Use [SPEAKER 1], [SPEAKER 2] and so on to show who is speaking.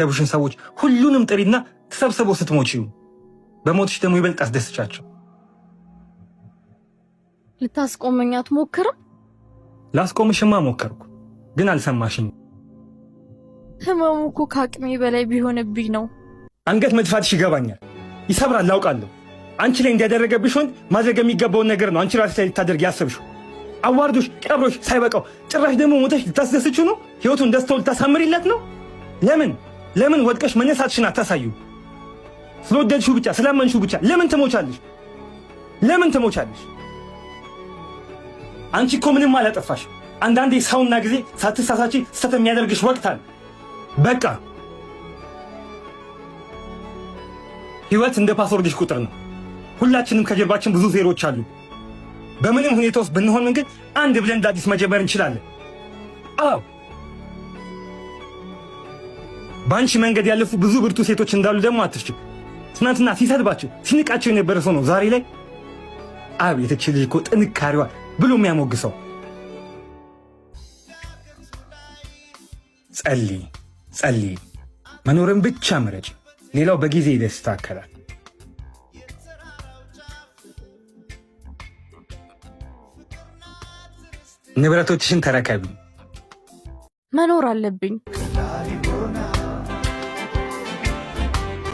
[SPEAKER 1] የቡሽን ሰዎች ሁሉንም ጥሪና ተሰብስበው ስትሞቺ በሞትሽ ደግሞ ይበልጥ አስደስቻቸው።
[SPEAKER 2] ልታስቆመኝ አትሞክርም?
[SPEAKER 1] ላስቆምሽማ ሞከርኩ፣ ግን አልሰማሽኝ።
[SPEAKER 2] ህመሙ እኮ ከአቅሜ በላይ ቢሆንብኝ ነው።
[SPEAKER 1] አንገት መድፋትሽ ይገባኛል፣ ይሰብራል፣ ላውቃለሁ። አንቺ ላይ እንዲያደረገብሽ ወንድ ማድረግ የሚገባውን ነገር ነው አንቺ ራስሽ ላይ ልታደርግ ያሰብሽው። አዋርዶሽ ቀብሮሽ ሳይበቃው ጭራሽ ደግሞ ሞተሽ ልታስደስችው ነው? ህይወቱን ደስታው ልታሳምሪለት ነው? ለምን ወድቀሽ መነሳትሽን አታሳዩ? ስለወደድሽው ብቻ ስላመንሽው ብቻ ለምን ትሞቻለሽ? አንቺ እኮ ምንም አላጠፋሽ። አንዳንዴ ሰውና ጊዜ ሳትሳሳቺ ስተት የሚያደርግሽ ወቅት አለ። በቃ ህይወት እንደ ፓስወርድሽ ቁጥር ነው። ሁላችንም ከጀርባችን ብዙ ዜሮች አሉ። በምንም ሁኔታ ውስጥ ብንሆን ግን አንድ ብለን እንደ አዲስ መጀመር እንችላለን። አዎ በአንቺ መንገድ ያለፉ ብዙ ብርቱ ሴቶች እንዳሉ ደግሞ አትርሺ። ትናንትና ሲሰድባቸው ሲንቃቸው የነበረ ሰው ነው ዛሬ ላይ አቤት እቺ ልጅ እኮ ጥንካሬዋ ብሎ የሚያሞግሰው። ጸልይ፣ መኖርን ብቻ ምረጭ። ሌላው በጊዜ ይስተካከላል። ንብረቶችሽን ተረከቢ።
[SPEAKER 2] መኖር አለብኝ።